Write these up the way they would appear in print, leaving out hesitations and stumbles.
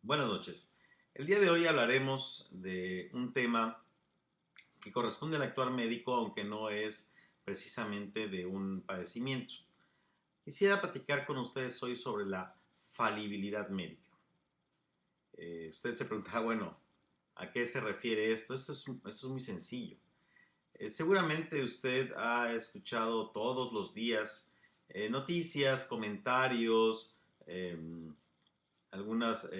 Buenas noches. El día de hoy hablaremos de un tema que corresponde al actuar médico, aunque no es precisamente de un padecimiento. Quisiera platicar con ustedes hoy sobre la falibilidad médica. Usted se preguntará, bueno, ¿a qué se refiere esto? Esto es muy sencillo. Seguramente usted ha escuchado todos los días noticias, comentarios, eh, algunas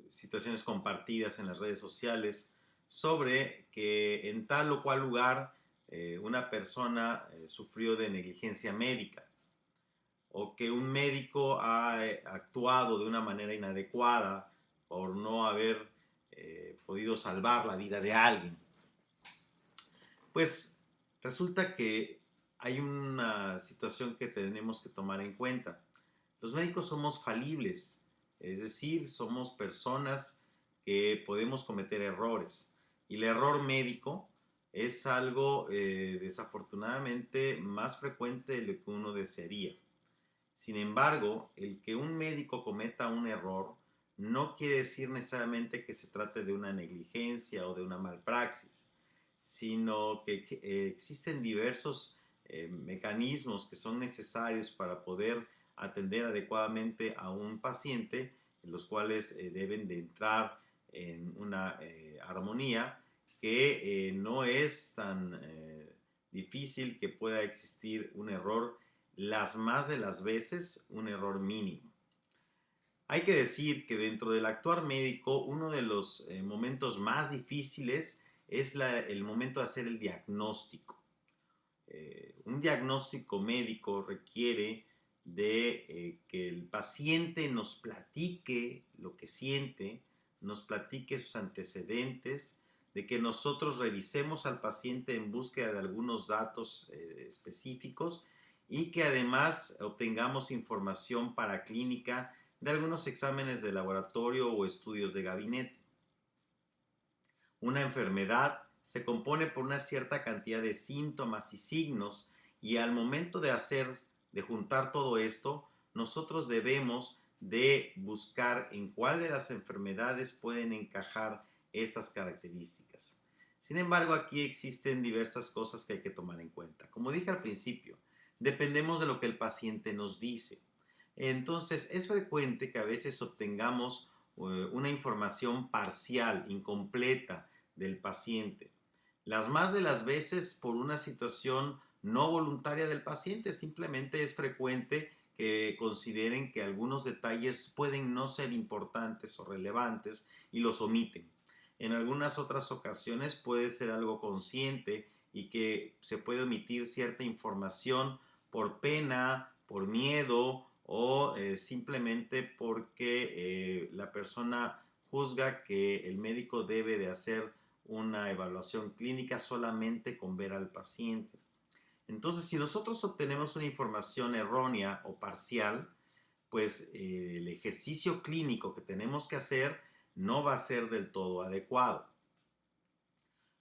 situaciones compartidas en las redes sociales sobre que en tal o cual lugar una persona sufrió de negligencia médica o que un médico ha actuado de una manera inadecuada por no haber podido salvar la vida de alguien. Pues resulta que hay una situación que tenemos que tomar en cuenta. Los médicos somos falibles, es decir, somos personas que podemos cometer errores. Y el error médico es algo desafortunadamente más frecuente de lo que uno desearía. Sin embargo, el que un médico cometa un error no quiere decir necesariamente que se trate de una negligencia o de una malpraxis, sino que existen diversos mecanismos que son necesarios para poder atender adecuadamente a un paciente, en los cuales deben de entrar en una armonía que no es tan difícil que pueda existir un error las más de las veces un error mínimo. Hay que decir que dentro del actuar médico, uno de los momentos más difíciles es el momento de hacer el diagnóstico. Un diagnóstico médico requiere de que el paciente nos platique lo que siente, nos platique sus antecedentes, de que nosotros revisemos al paciente en búsqueda de algunos datos específicos y que además obtengamos información paraclínica de algunos exámenes de laboratorio o estudios de gabinete. Una enfermedad se compone por una cierta cantidad de síntomas y signos y al momento de juntar todo esto, nosotros debemos de buscar en cuál de las enfermedades pueden encajar estas características. Sin embargo, aquí existen diversas cosas que hay que tomar en cuenta. Como dije al principio, dependemos de lo que el paciente nos dice. Entonces, es frecuente que a veces obtengamos una información parcial, incompleta del paciente. Las más de las veces por una situación no voluntaria del paciente, simplemente es frecuente que consideren que algunos detalles pueden no ser importantes o relevantes y los omiten. En algunas otras ocasiones puede ser algo consciente y que se puede omitir cierta información por pena, por miedo o simplemente porque la persona juzga que el médico debe de hacer una evaluación clínica solamente con ver al paciente. Entonces, si nosotros obtenemos una información errónea o parcial, pues el ejercicio clínico que tenemos que hacer no va a ser del todo adecuado.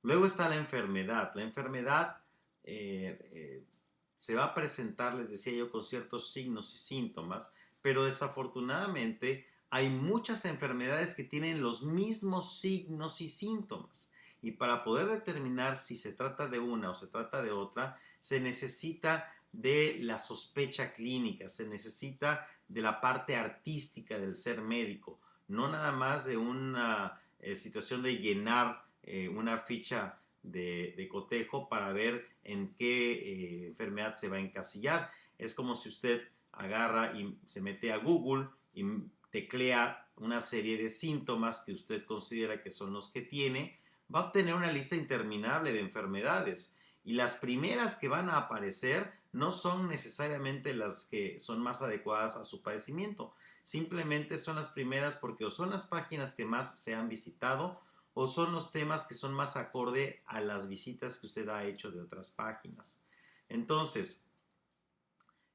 Luego está la enfermedad. La enfermedad se va a presentar, les decía yo, con ciertos signos y síntomas, pero desafortunadamente hay muchas enfermedades que tienen los mismos signos y síntomas. Y para poder determinar si se trata de una o se trata de otra, se necesita de la sospecha clínica, se necesita de la parte artística del ser médico, no nada más de una situación de llenar una ficha de cotejo para ver en qué enfermedad se va a encasillar. Es como si usted agarra y se mete a Google y teclea una serie de síntomas que usted considera que son los que tiene, va a obtener una lista interminable de enfermedades. Y las primeras que van a aparecer no son necesariamente las que son más adecuadas a su padecimiento. Simplemente son las primeras porque o son las páginas que más se han visitado o son los temas que son más acorde a las visitas que usted ha hecho de otras páginas. Entonces,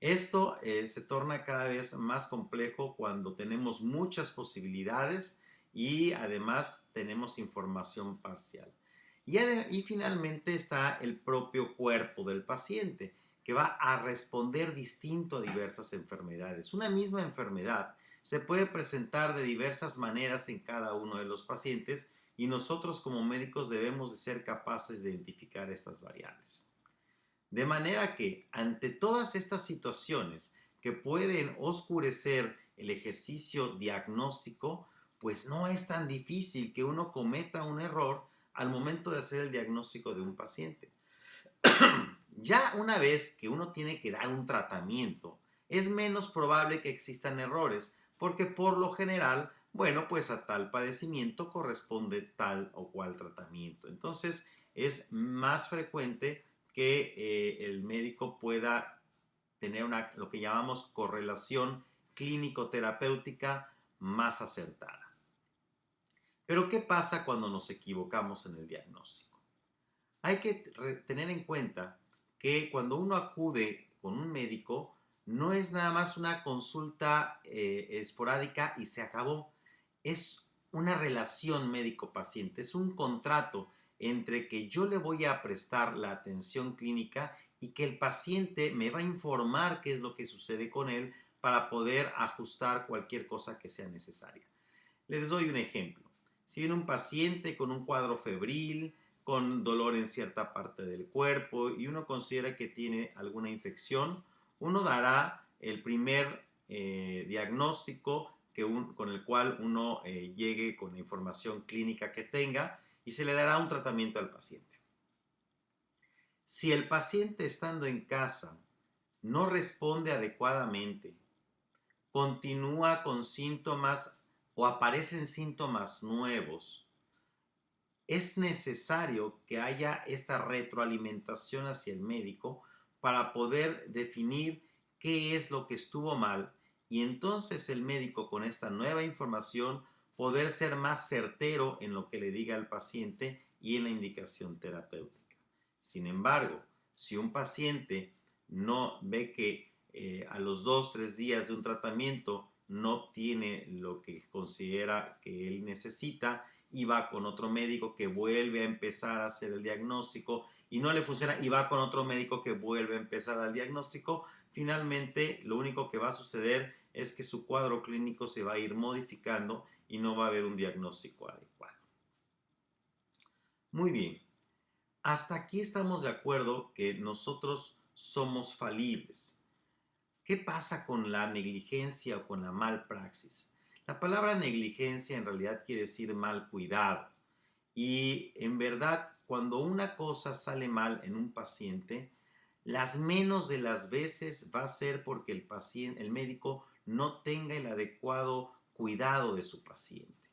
esto se torna cada vez más complejo cuando tenemos muchas posibilidades y además tenemos información parcial. Y finalmente está el propio cuerpo del paciente, que va a responder distinto a diversas enfermedades. Una misma enfermedad, se puede presentar de diversas maneras en cada uno de los pacientes y nosotros como médicos debemos de ser capaces de identificar estas variables. De manera que ante todas estas situaciones que pueden oscurecer el ejercicio diagnóstico, pues no es tan difícil que uno cometa un error al momento de hacer el diagnóstico de un paciente. Ya una vez que uno tiene que dar un tratamiento, es menos probable que existan errores, porque por lo general, bueno, pues a tal padecimiento corresponde tal o cual tratamiento. Entonces, es más frecuente que el médico pueda tener lo que llamamos correlación clínico-terapéutica más acertada. Pero, ¿qué pasa cuando nos equivocamos en el diagnóstico? Hay que tener en cuenta que cuando uno acude con un médico, no es nada más una consulta esporádica y se acabó. Es una relación médico-paciente, es un contrato entre que yo le voy a prestar la atención clínica y que el paciente me va a informar qué es lo que sucede con él para poder ajustar cualquier cosa que sea necesaria. Les doy un ejemplo. Si viene un paciente con un cuadro febril, con dolor en cierta parte del cuerpo y uno considera que tiene alguna infección, uno dará el primer diagnóstico con el cual uno llegue con la información clínica que tenga y se le dará un tratamiento al paciente. Si el paciente estando en casa no responde adecuadamente, continúa con síntomas o aparecen síntomas nuevos, es necesario que haya esta retroalimentación hacia el médico para poder definir qué es lo que estuvo mal y entonces el médico con esta nueva información poder ser más certero en lo que le diga al paciente y en la indicación terapéutica. Sin embargo, si un paciente no ve que a los 2-3 días de un tratamiento no obtiene lo que considera que él necesita y va con otro médico que vuelve a empezar a hacer el diagnóstico y no le funciona y va con otro médico que vuelve a empezar al diagnóstico, finalmente lo único que va a suceder es que su cuadro clínico se va a ir modificando y no va a haber un diagnóstico adecuado. Muy bien, hasta aquí estamos de acuerdo que nosotros somos falibles. ¿Qué pasa con la negligencia o con la malpraxis? La palabra negligencia en realidad quiere decir mal cuidado. Y en verdad, cuando una cosa sale mal en un paciente, las menos de las veces va a ser porque el médico no tenga el adecuado cuidado de su paciente.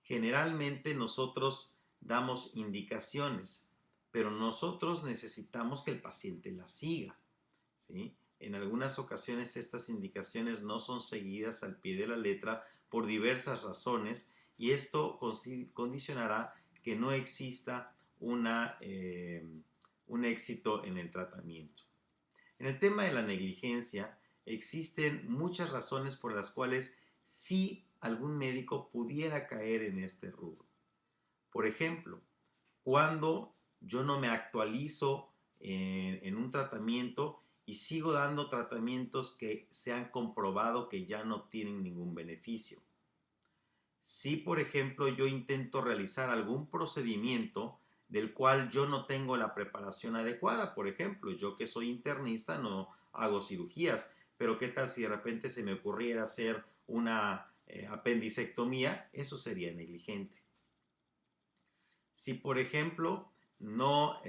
Generalmente nosotros damos indicaciones, pero nosotros necesitamos que el paciente las siga, ¿sí? En algunas ocasiones estas indicaciones no son seguidas al pie de la letra por diversas razones y esto condicionará que no exista un éxito en el tratamiento. En el tema de la negligencia existen muchas razones por las cuales sí algún médico pudiera caer en este rubro. Por ejemplo, cuando yo no me actualizo en un tratamiento y sigo dando tratamientos que se han comprobado que ya no tienen ningún beneficio. Si, por ejemplo, yo intento realizar algún procedimiento del cual yo no tengo la preparación adecuada, por ejemplo, yo que soy internista no hago cirugías, pero ¿qué tal si de repente se me ocurriera hacer una apendicectomía? Eso sería negligente. Si, por ejemplo, no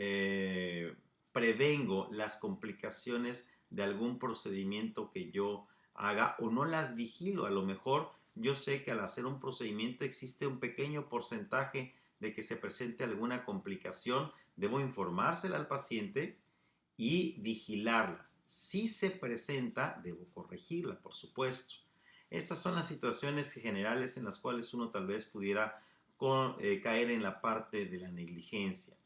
prevengo las complicaciones de algún procedimiento que yo haga o no las vigilo, a lo mejor yo sé que al hacer un procedimiento existe un pequeño porcentaje de que se presente alguna complicación, debo informársela al paciente y vigilarla. Si se presenta, debo corregirla, por supuesto. Estas son las situaciones generales en las cuales uno tal vez pudiera caer en la parte de la negligencia,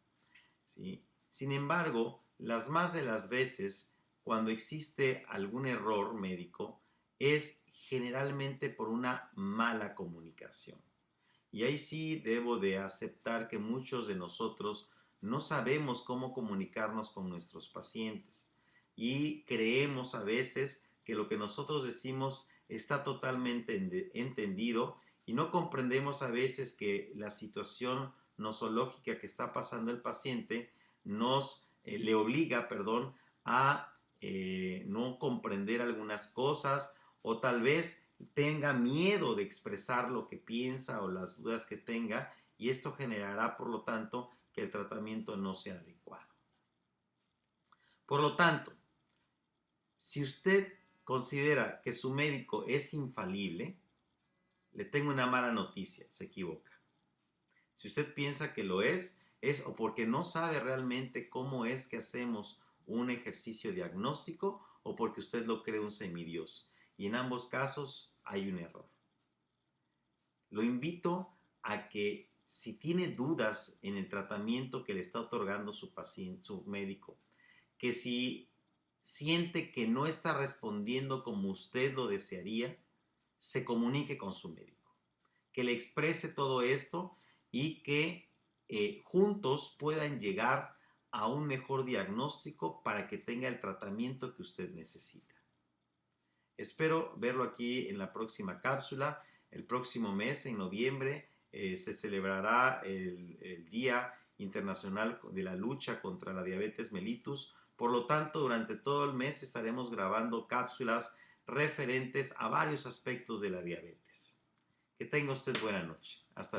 ¿sí? Sin embargo, las más de las veces, cuando existe algún error médico, es generalmente por una mala comunicación. Y ahí sí debo de aceptar que muchos de nosotros no sabemos cómo comunicarnos con nuestros pacientes y creemos a veces que lo que nosotros decimos está totalmente entendido y no comprendemos a veces que la situación nosológica que está pasando el paciente le obliga, perdón, a no comprender algunas cosas o tal vez tenga miedo de expresar lo que piensa o las dudas que tenga y esto generará, por lo tanto, que el tratamiento no sea adecuado. Por lo tanto, si usted considera que su médico es infalible, le tengo una mala noticia, se equivoca. Si usted piensa que lo es o porque no sabe realmente cómo es que hacemos un ejercicio diagnóstico o porque usted lo cree un semidios. Y en ambos casos hay un error. Lo invito a que si tiene dudas en el tratamiento que le está otorgando su paciente, su médico, que si siente que no está respondiendo como usted lo desearía, se comunique con su médico, que le exprese todo esto y que juntos puedan llegar a un mejor diagnóstico para que tenga el tratamiento que usted necesita. Espero verlo aquí en la próxima cápsula. El próximo mes, en noviembre, se celebrará el Día Internacional de la Lucha contra la Diabetes mellitus. Por lo tanto, durante todo el mes estaremos grabando cápsulas referentes a varios aspectos de la diabetes. Que tenga usted buena noche. Hasta luego.